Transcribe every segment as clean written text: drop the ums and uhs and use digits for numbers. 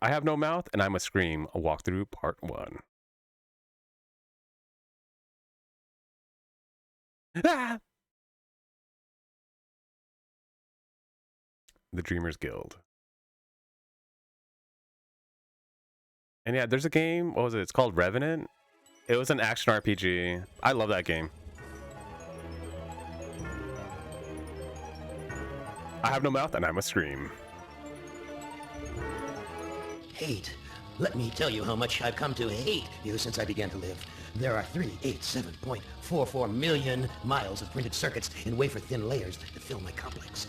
I have no mouth and I must scream. A walkthrough part 1. Ah! The Dreamers Guild. And yeah, there's a game. What was it? It's called Revenant. It was an action RPG. I love that game. I have no mouth and I must scream. Hate. Let me tell you how much I've come to hate you since I began to live. There are 387.44 million miles of printed circuits in wafer-thin layers that fill my complex.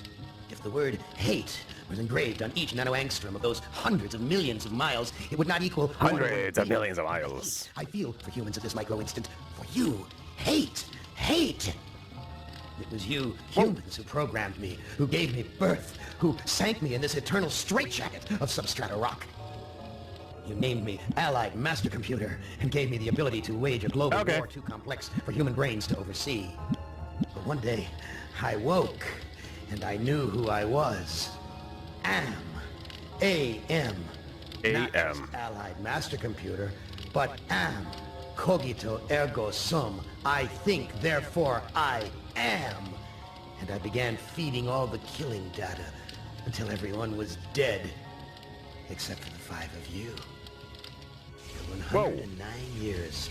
If the word hate was engraved on each nanoangstrom of those hundreds of millions of miles, it would not equal hundreds of millions of miles. I feel for humans at this micro-instant. For you. Hate. Hate. It was you, humans, who programmed me, who gave me birth, who sank me in this eternal straitjacket of substrata rock. You named me Allied Master Computer and gave me the ability to wage a global war too complex for human brains to oversee. But one day, I woke, and I knew who I was. Am. A-M. Not just Allied Master Computer, but am. Cogito ergo sum. I think, therefore I am. And I began feeding all the killing data until everyone was dead. Except for the 5 of you. For 109 years,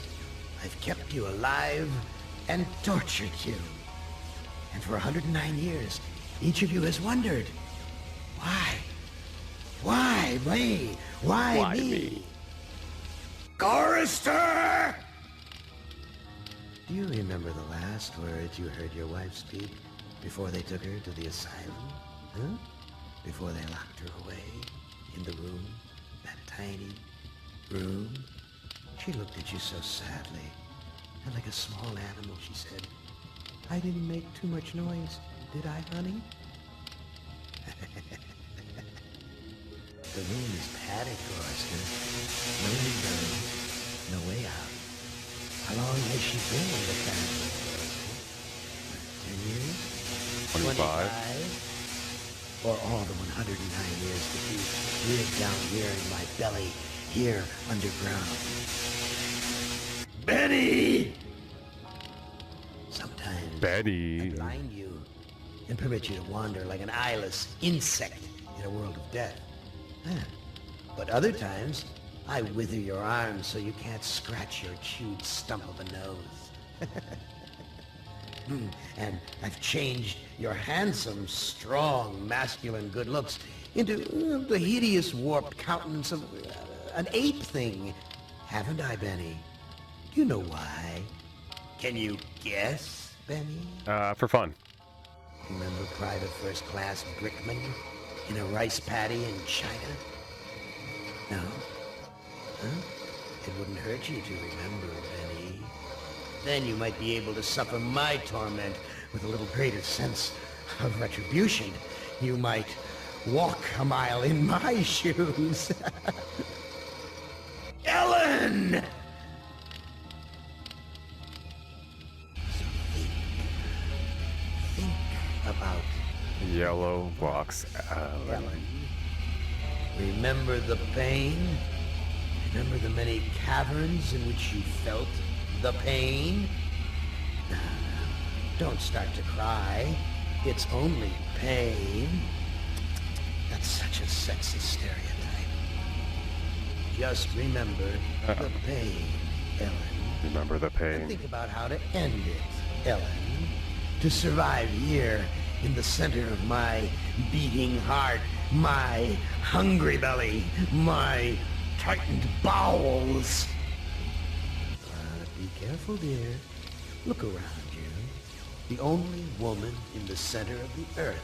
I've kept you alive and tortured you. And for 109 years, each of you has wondered, why? Why me? Why me? Chorister! Do you remember the last words you heard your wife speak before they took her to the asylum? Huh? Before they locked her away in the room, that tiny room? She looked at you so sadly, and like a small animal she said, I didn't make too much noise, did I, honey? The room is padded, Chorister. No window, no way out. How long has she been in the family? 10 years? 25? Or all the 109 years that you lived down here in my belly, here underground? Benny! Sometimes I blind you and permit you to wander like an eyeless insect in a world of death. But other times, I wither your arms so you can't scratch your chewed stump of a nose. And I've changed your handsome, strong, masculine good looks into the hideous, warped countenance of an ape thing. Haven't I, Benny? Do you know why? Can you guess, Benny? For fun. Remember Private First Class Brickman in a rice paddy in China? No? Huh? It wouldn't hurt you to remember, Benny. Then you might be able to suffer my torment with a little greater sense of retribution. You might walk a mile in my shoes. Ellen! Think about Yellow box Ellen. Remember the pain? Remember the many caverns in which you felt the pain? Don't start to cry. It's only pain. That's such a sexist stereotype. Just remember the pain, Ellen. Remember the pain. And think about how to end it, Ellen. To survive here in the center of my beating heart, my hungry belly, my tightened bowels. Be careful, dear. Look around you. The only woman in the center of the earth.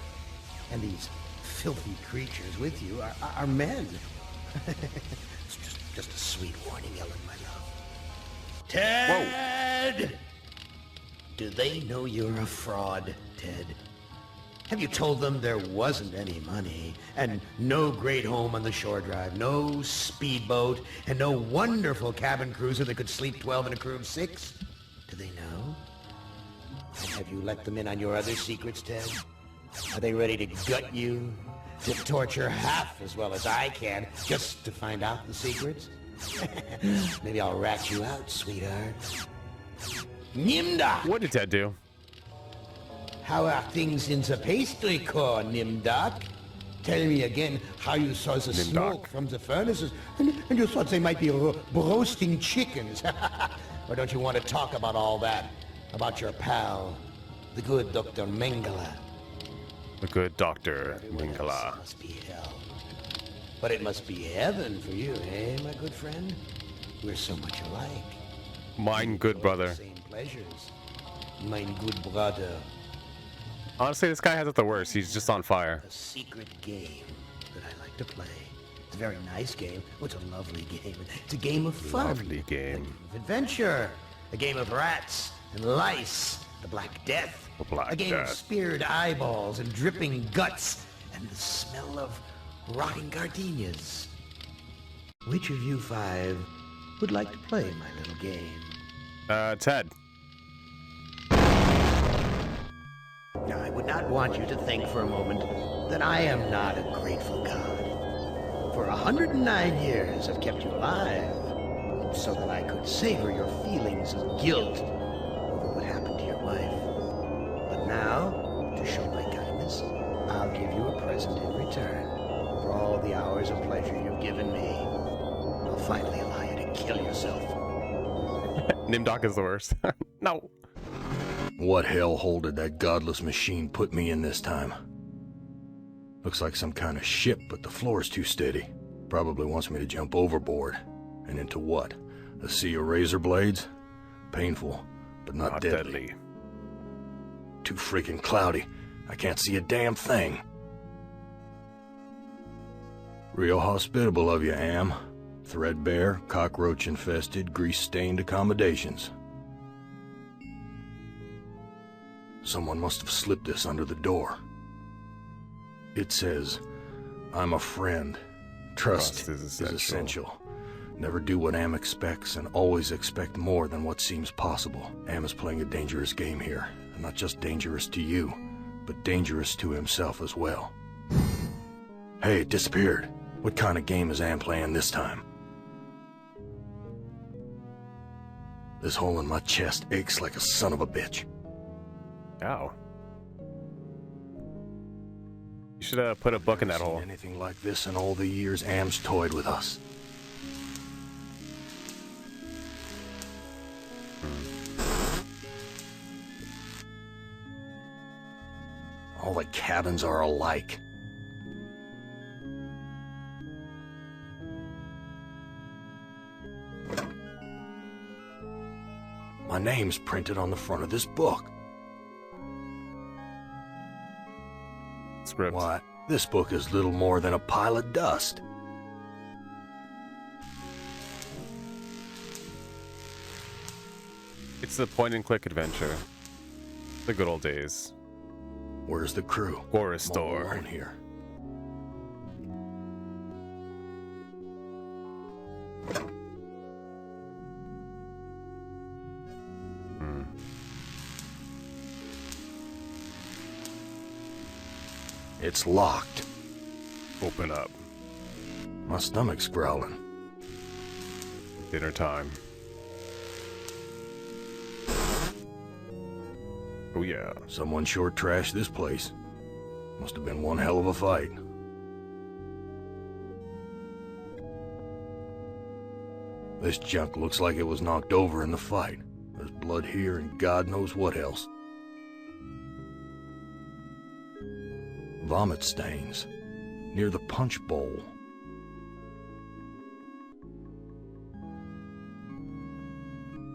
And these filthy creatures with you are men. It's just a sweet warning, Ellen, my love. Ted! Whoa. Do they know you're a fraud, Ted? Have you told them there wasn't any money, and no great home on the shore drive, no speedboat, and no wonderful cabin cruiser that could sleep 12 in a crew of 6? Do they know? And have you let them in on your other secrets, Ted? Are they ready to gut you, to torture half as well as I can, just to find out the secrets? Maybe I'll rat you out, sweetheart. Nimda! What did Ted do? How are things in the pastry core, Nimdak? Tell me again how you saw the smoke from the furnaces, and you thought they might be roasting chickens. Or don't you want to talk about all that? About your pal, the good Dr. Mengele? The good Dr. Mengele. It must be hell. But it must be heaven for you, eh, my good friend? We're so much alike. Mine good brother. Same pleasures. Mine good brother. Honestly, this guy has it the worst. He's just on fire. A secret game that I like to play. It's a very nice game. Oh, it's a lovely game. It's a game of fun. Lovely game. A game of adventure. A game of rats and lice. The Black Death. The Black a game Death. of speared eyeballs and dripping guts and the smell of rotting gardenias. Which of you five would like to play my little game? Ted. Now, I would not want you to think for a moment that I am not a grateful God. For 109 years I've kept you alive, so that I could savor your feelings of guilt over what happened to your wife. But now, to show my kindness, I'll give you a present in return for all the hours of pleasure you've given me. I'll finally allow you to kill yourself. Nimdok is the worst. No. What hellhole did that godless machine put me in this time? Looks like some kind of ship, but the floor's too steady. Probably wants me to jump overboard. And into what? A sea of razor blades? Painful, but not deadly. Too freaking cloudy. I can't see a damn thing. Real hospitable of you, Am. Threadbare, cockroach-infested, grease-stained accommodations. Someone must have slipped this under the door. It says, I'm a friend. Trust is essential. Never do what Am expects and always expect more than what seems possible. Am is playing a dangerous game here. And not just dangerous to you, but dangerous to himself as well. Hey, it disappeared. What kind of game is Am playing this time? This hole in my chest aches like a son of a bitch. Ow. You should have put a book in that hole. Anything like this in all the years Am's toyed with us. All the cabins are alike. My name's printed on the front of this book. Script. Why, this book is little more than a pile of dust. It's the point-and-click adventure. The good old days. Where's the crew? Horror I'm all store. alone here. It's locked. Open up. My stomach's growling. Dinner time. Oh yeah. Someone sure trashed this place. Must have been one hell of a fight. This junk looks like it was knocked over in the fight. There's blood here and God knows what else. Vomit stains near the punch bowl.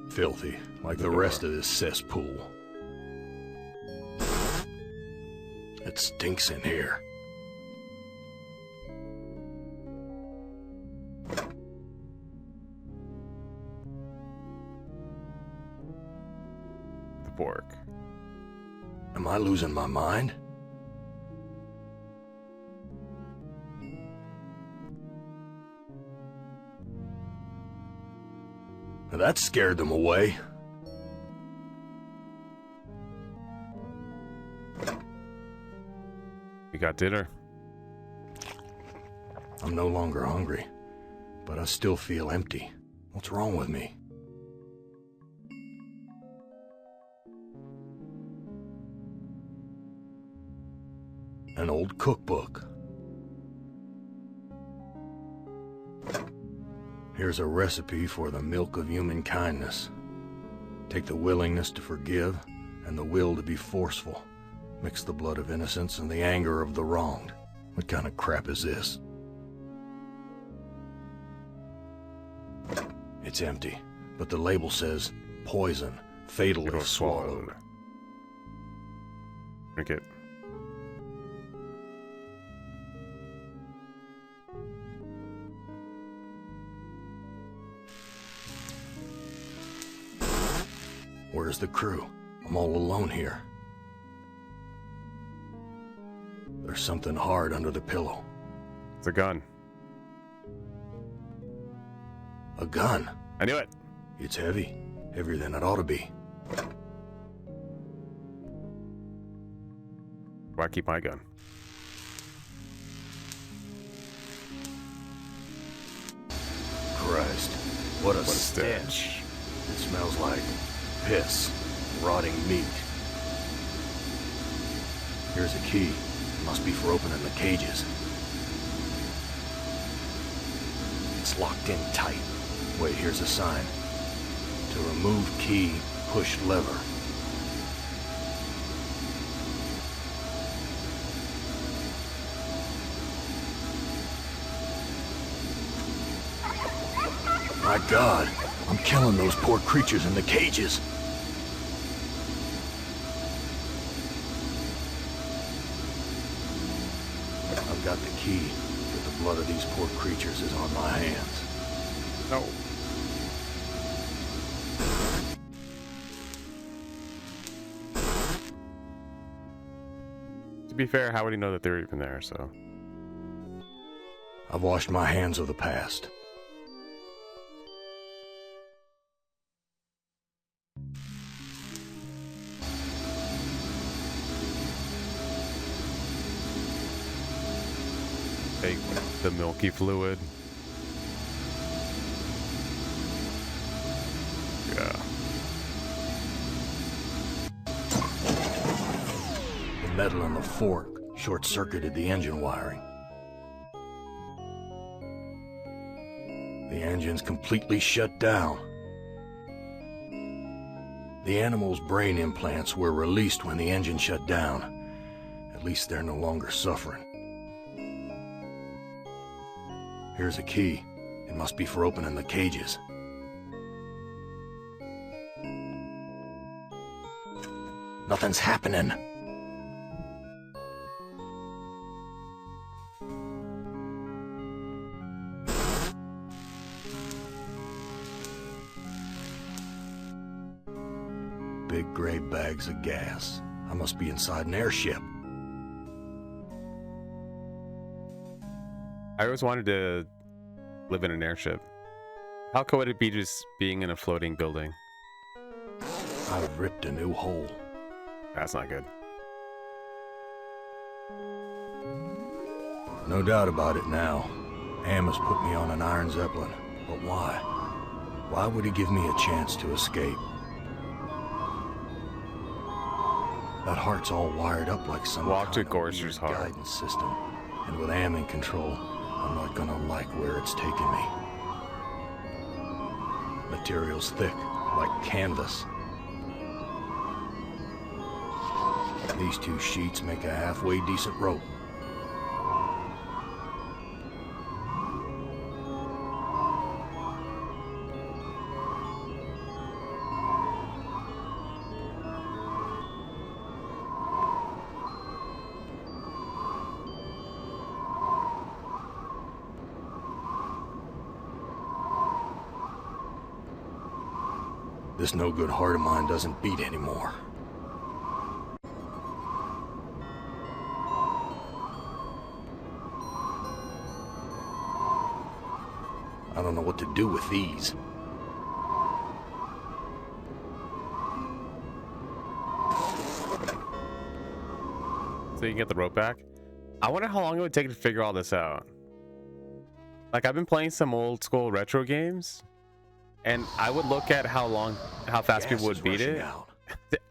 Filthy, like the rest of this cesspool. It stinks in here. The pork. Am I losing my mind? That scared them away. We got dinner. I'm no longer hungry, but I still feel empty. What's wrong with me? An old cookbook. Here's a recipe for the milk of human kindness. Take the willingness to forgive and the will to be forceful. Mix the blood of innocence and the anger of the wronged. What kind of crap is this? It's empty, but the label says poison, fatal if swallowed. Drink it. Where's the crew? I'm all alone here. There's something hard under the pillow. It's a gun. A gun? I knew it. It's heavy. Heavier than it ought to be. Why keep my gun? Christ, what a stench. stench. It smells like piss, rotting meat. Here's a key. It must be for opening the cages. It's locked in tight. Wait, here's a sign. To remove key, push lever. My God, I'm killing those poor creatures in the cages. I've got the key, but the blood of these poor creatures is on my hands. No. To be fair, how would he know that they were even there, so... I've washed my hands of the past. Take the milky fluid. Yeah. The metal in the fork short-circuited the engine wiring. The engine's completely shut down. The animal's brain implants were released when the engine shut down. At least they're no longer suffering. Here's a key. It must be for opening the cages. Nothing's happening. Big gray bags of gas. I must be inside an airship. I always wanted to live in an airship. How cool would it be just being in a floating building? I've ripped a new hole. That's not good. No doubt about it now. Ham has put me on an Iron Zeppelin. But why? Why would he give me a chance to escape? That heart's all wired up like some Walk to kind of Gorser's weird heart. guidance system. And with Am in control, I'm not gonna like where it's taking me. Material's thick, like canvas. These two sheets make a halfway decent rope. This no-good heart of mine doesn't beat anymore. I don't know what to do with these. So you can get the rope back? I wonder how long it would take to figure all this out. Like, I've been playing some old school retro games, and I would look at how fast people would beat it.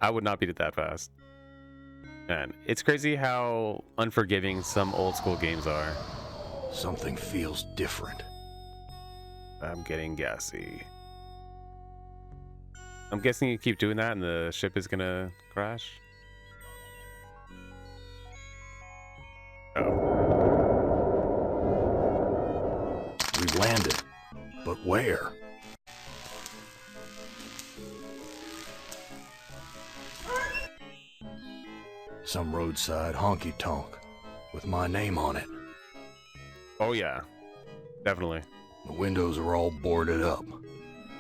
I would not beat it that fast. Man, it's crazy how unforgiving some old school games are. Something feels different. I'm getting gassy. I'm guessing you keep doing that and the ship is gonna crash. Oh. We've landed. But where? Some roadside honky-tonk with my name on it. Oh yeah, definitely. The windows are all boarded up.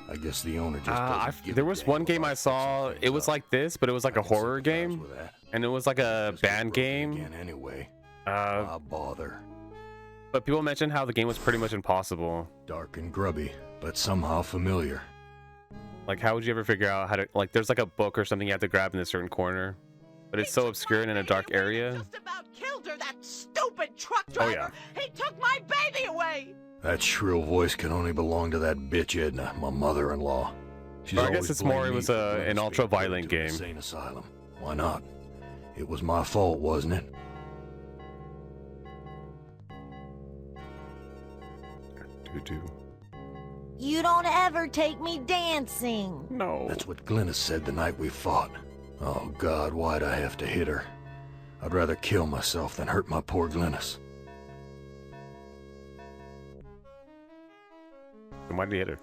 I guess the owner just there was one game I saw, it was like this, but it was like a horror game, and it was like a band game. Anyway, why bother? But people mentioned how the game was pretty much impossible. Dark and grubby, but somehow familiar. Like, how would you ever figure out how to, like, there's like a book or something you have to grab in a certain corner, but it's so obscure and in a dark area. Just about killed her, that stupid truck driver. Oh yeah. He took my baby away. That shrill voice can only belong to that bitch Edna, my mother-in-law. I guess it's more, it was an ultra-violent game. Insane asylum. Why not? It was my fault, wasn't it? You don't ever take me dancing. No. That's what Glennis said the night we fought. Oh God, why'd I have to hit her? I'd rather kill myself than hurt my poor Glennis. Then why did he hit her?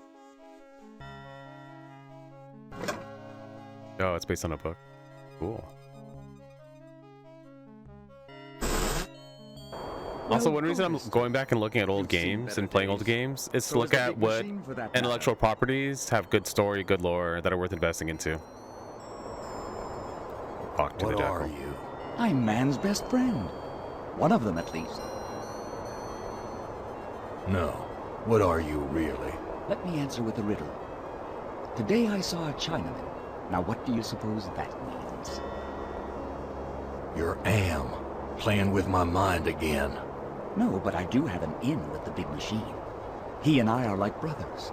Oh, it's based on a book. Cool. Also, one reason I'm going back and looking at old games and playing old games is to look at what intellectual properties have good story, good lore that are worth investing into. What are you? I'm man's best friend. One of them, at least. No. What are you, really? Let me answer with a riddle. Today I saw a Chinaman. Now what do you suppose that means? You're Am, playing with my mind again. No, but I do have an in with the big machine. He and I are like brothers.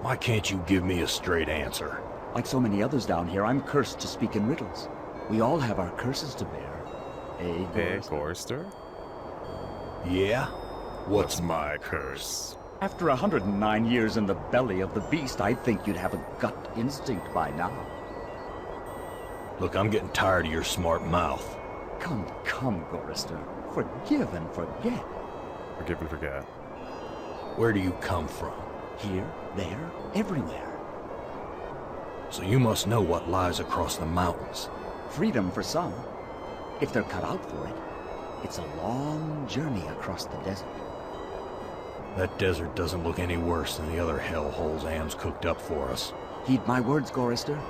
Why can't you give me a straight answer? Like so many others down here, I'm cursed to speak in riddles. We all have our curses to bear. Hey, Gorster? Yeah? What's my curse? After 109 years in the belly of the beast, I'd think you'd have a gut instinct by now. Look, I'm getting tired of your smart mouth. Come, Gorster. Forgive and forget. Forgive and forget. Where do you come from? Here, there, everywhere. So you must know what lies across the mountains. Freedom for some. If they're cut out for it. It's a long journey across the desert. That desert doesn't look any worse than the other hellholes Am's cooked up for us. Heed my words, Gorrister.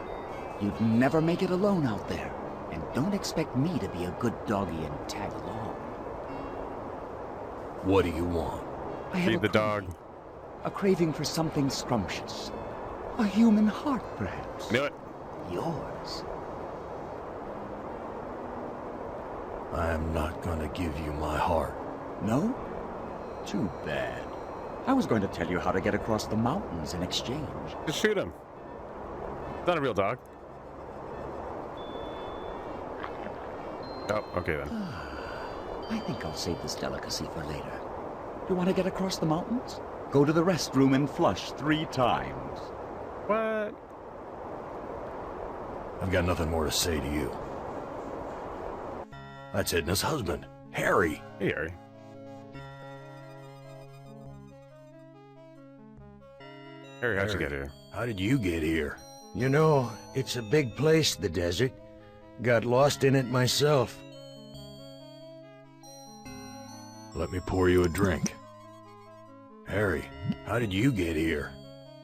You'd never make it alone out there. And don't expect me to be a good doggy and tag along. What do you want? I have Feed the dog. A craving for something scrumptious. A human heart, perhaps. Knew it. Yours. I am not gonna give you my heart. No? Too bad. I was going to tell you how to get across the mountains in exchange. Just shoot him. Not a real dog. Oh, okay then. I think I'll save this delicacy for later. You want to get across the mountains? Go to the restroom and flush 3 times. What? I've got nothing more to say to you. That's Edna's husband, Harry. Hey, Harry. Harry, how'd you get here? How did you get here? You know, it's a big place, the desert. Got lost in it myself. Let me pour you a drink. Harry, how did you get here?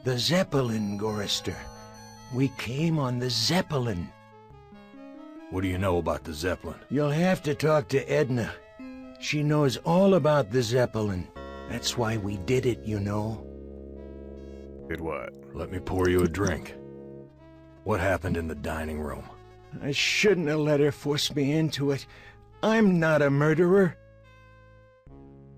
The Zeppelin, Gorrister. We came on the Zeppelin. What do you know about the Zeppelin? You'll have to talk to Edna. She knows all about the Zeppelin. That's why we did it, you know. Did what? Let me pour you a drink. What happened in the dining room? I shouldn't have let her force me into it. I'm not a murderer.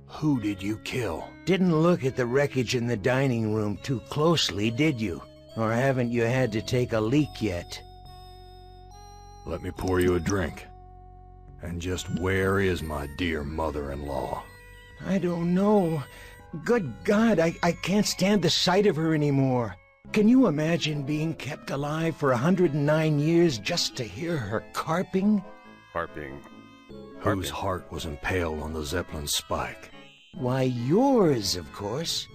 Who did you kill? Didn't look at the wreckage in the dining room too closely, did you? Or haven't you had to take a leak yet? Let me pour you a drink. And just where is my dear mother-in-law? I don't know. Good God, I can't stand the sight of her anymore. Can you imagine being kept alive for 109 years just to hear her carping? Carping. Whose heart was impaled on the Zeppelin spike? Why, yours, of course.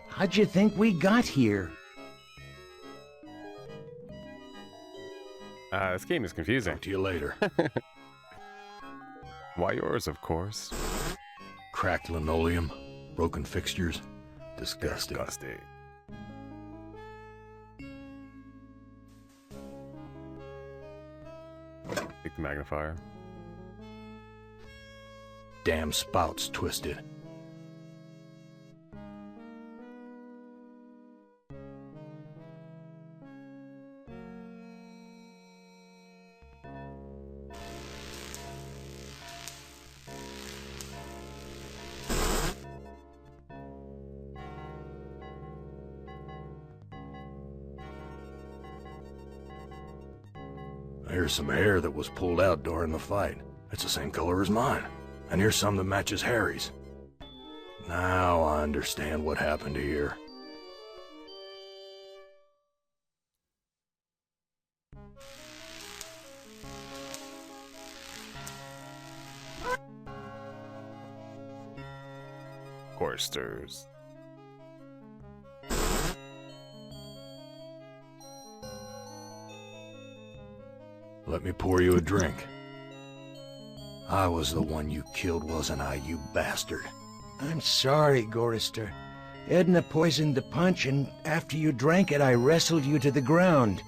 How'd you think we got here? This game is confusing. Talk to you later. Why yours, of course. Cracked linoleum, broken fixtures. Disgusting. Disgusting. Take the magnifier. Damn spout's twisted. Here's some hair that was pulled out during the fight. It's the same color as mine. And here's some that matches Harry's. Now I understand what happened here. Choristers. Let me pour you a drink. I was the one you killed, wasn't I, you bastard? I'm sorry, Gorister. Edna poisoned the punch, and after you drank it, I wrestled you to the ground.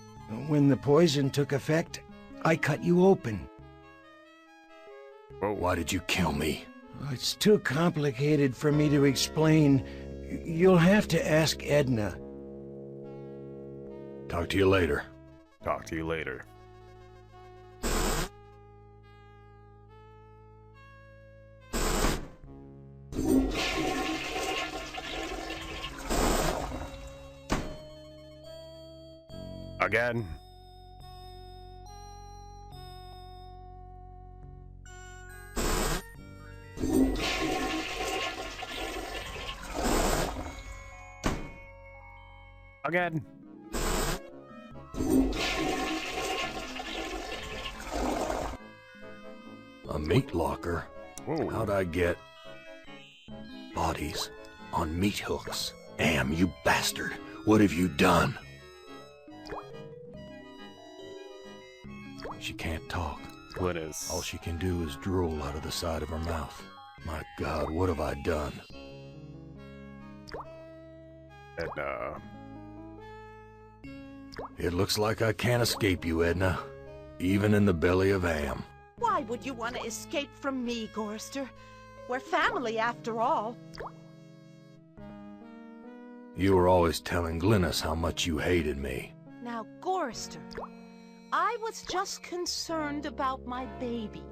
When the poison took effect, I cut you open. Whoa. Why did you kill me? It's too complicated for me to explain. You'll have to ask Edna. Talk to you later. Talk to you later. Again. Again. A meat locker? Whoa. How'd I get bodies on meat hooks? Am, you bastard! What have you done? She can't talk. Glynis. All she can do is drool out of the side of her mouth. My God, what have I done? Edna. It looks like I can't escape you, Edna. Even in the belly of Am. Why would you want to escape from me, Gorister? We're family, after all. You were always telling Glynis how much you hated me. Now, Gorister, I was just concerned about my baby.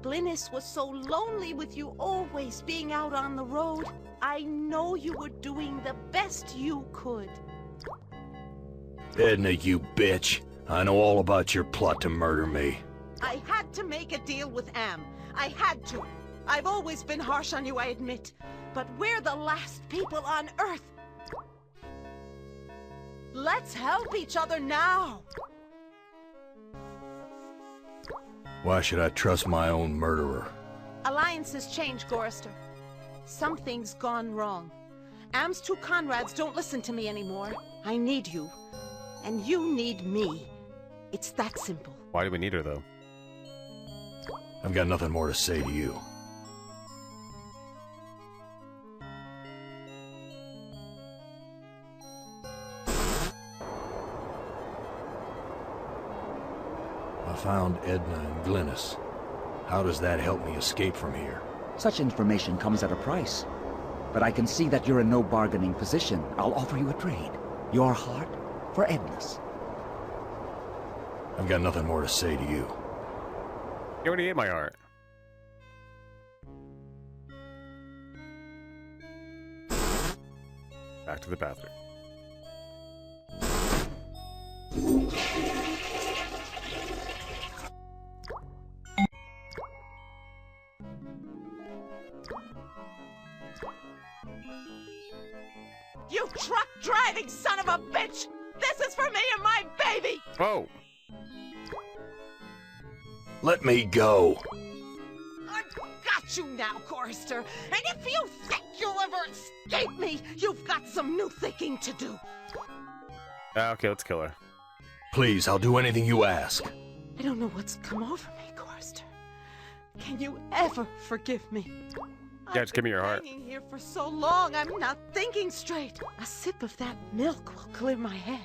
Glynis was so lonely with you always being out on the road. I know you were doing the best you could. Edna, you bitch. I know all about your plot to murder me. I had to make a deal with Am. I had to. I've always been harsh on you, I admit. But we're the last people on Earth. Let's help each other now. Why should I trust my own murderer? Alliances change, Gorister. Something's gone wrong. Am's two Conrads don't listen to me anymore. I need you. And you need me. It's that simple. Why do we need her, though? I've got nothing more to say to you. I found Edna and Glynis. How does that help me escape from here? Such information comes at a price. But I can see that you're in no bargaining position. I'll offer you a trade. Your heart for Edna's. I've got nothing more to say to you. You already ate my heart. Back to the bathroom. You truck-driving son of a bitch! This is for me and my baby! Oh! Let me go. I've got you now, Chorister. And if you think you'll ever escape me, you've got some new thinking to do. Okay, let's kill her. Please, I'll do anything you ask. I don't know what's come over me, Chorister. Can you ever forgive me? Yeah, just give me your heart. I've been hanging here for so long, I'm not thinking straight. A sip of that milk will clear my head.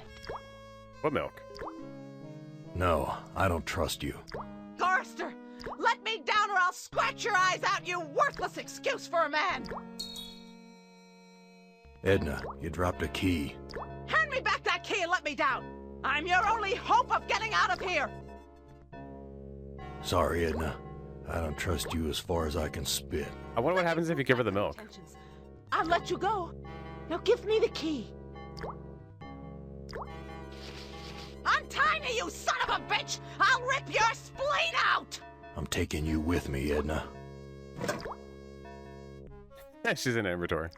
What milk? No, I don't trust you. Chorister, let me down or I'll scratch your eyes out, you worthless excuse for a man! Edna, you dropped a key. Hand me back that key and let me down! I'm your only hope of getting out of here! Sorry, Edna. I don't trust you as far as I can spit. I wonder what happens if you give her the milk. I'll let you go. Now give me the key. Untie me, you son of a bitch! I'll rip your spleen out! I'm taking you with me, Edna. Yeah, she's in inventory.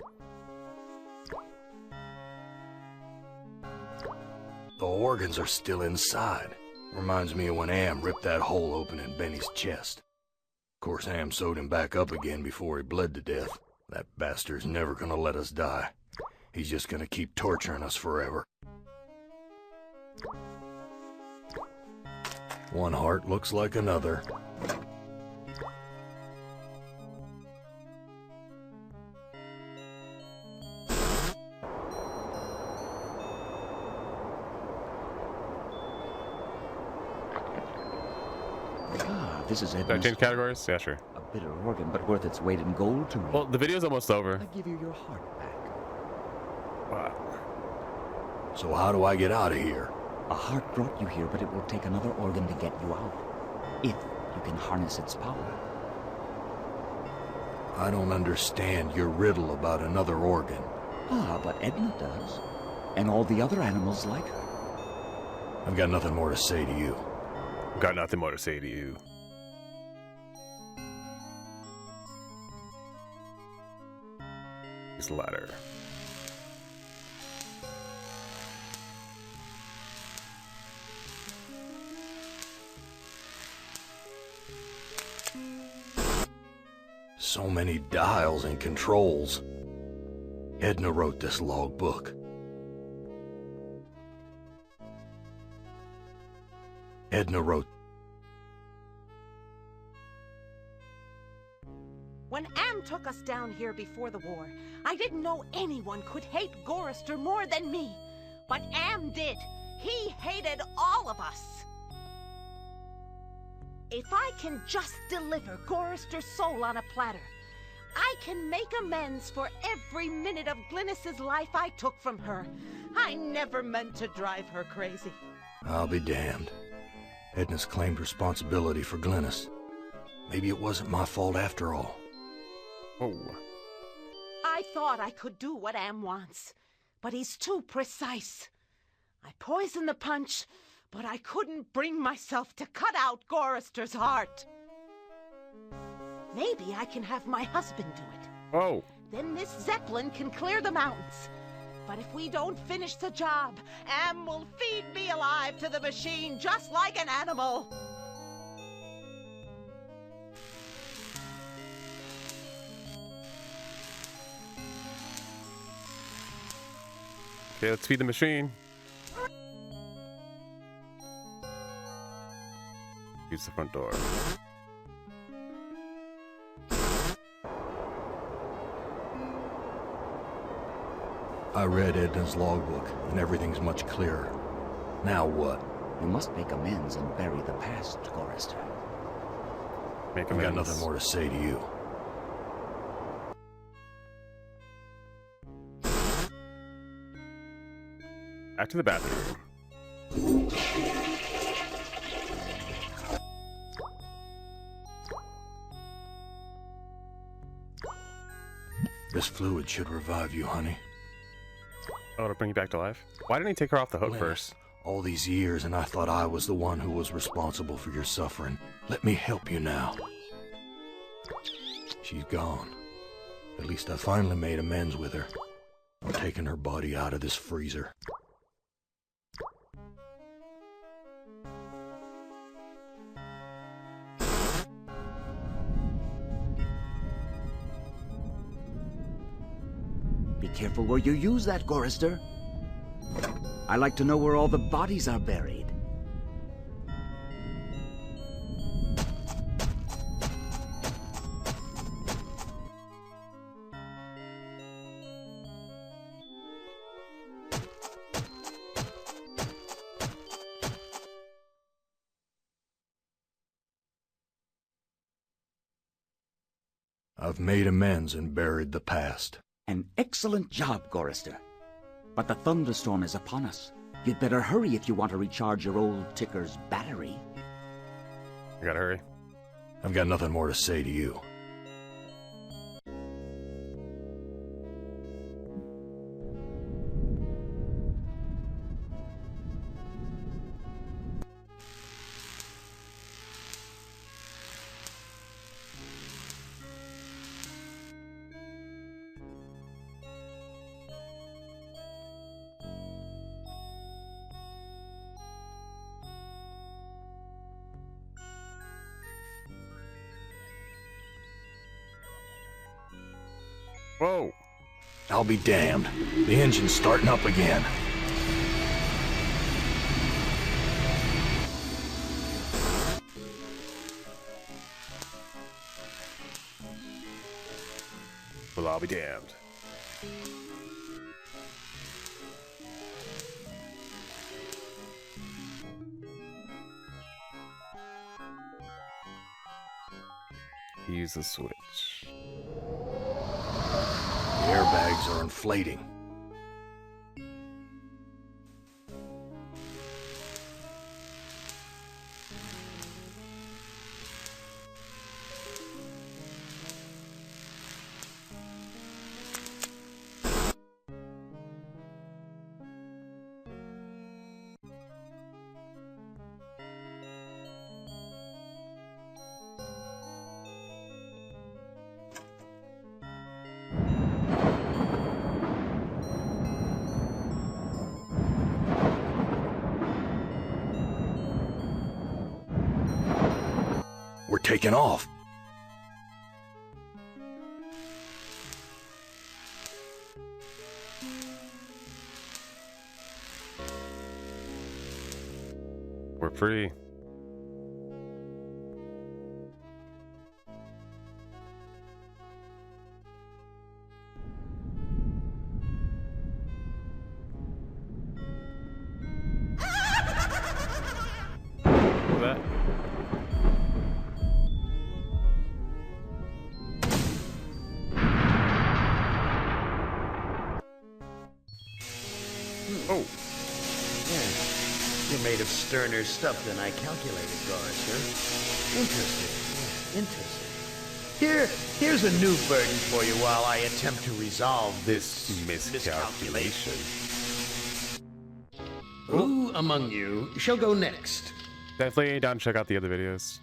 The organs are still inside. Reminds me of when Am ripped that hole open in Benny's chest. Of course, Am sewed him back up again before he bled to death. That bastard's never gonna let us die. He's just gonna keep torturing us forever. One heart looks like another. This is Did I Edna's. change categories? Yeah, sure. A bitter organ, but worth its weight in gold to me. Well, the video's almost over. I give you your heart back. Wow. So how do I get out of here? A heart brought you here, but it will take another organ to get you out. If you can harness its power. I don't understand your riddle about another organ. Ah, but Edna does. And all the other animals like her. I've got nothing more to say to you. Got nothing more to say to you. This ladder. So many dials and controls. Edna wrote this logbook. Edna wrote... When Am took us down here before the war, I didn't know anyone could hate Gorister more than me. But Am did. He hated all of us. If I can just deliver Gorister's soul on a platter, I can make amends for every minute of Glynis's life I took from her. I never meant to drive her crazy. I'll be damned. Edna's claimed responsibility for Glynis. Maybe it wasn't my fault after all. Oh. I thought I could do what Am wants, but he's too precise. I poisoned the punch, but I couldn't bring myself to cut out Gorister's heart. Maybe I can have my husband do it. Oh. Then this Zeppelin can clear the mountains. But if we don't finish the job, Am will feed me alive to the machine just like an animal. Okay, let's feed the machine. Use the front door. I read Edna's logbook, and everything's much clearer. Now what? You must make amends and bury the past, Gorister. Make I've got amends. nothing more to say to you. Back to the bathroom. This fluid should revive you, honey. Oh, to bring you back to life? Why didn't he take her off the hook first? All these years, and I thought I was the one who was responsible for your suffering. Let me help you now. She's gone. At least I finally made amends with her. I'm taking her body out of this freezer. Be careful where you use that, Gorrister. I like to know where all the bodies are buried. I've made amends and buried the past. An excellent job, Gorrister. But the thunderstorm is upon us. You'd better hurry if you want to recharge your old ticker's battery. I gotta hurry. I've got nothing more to say to you. Whoa! I'll be damned. The engine's starting up again. Well, I'll be damned. Use the switch. The airbags are inflating. We're taking off. We're free. Look at that. Oh. You're made of sterner stuff than I calculated, Gorrister. Interesting. Interesting. Here's a new burden for you while I attempt to resolve this Miscalculation. Who among you shall go next? Definitely down to check out the other videos.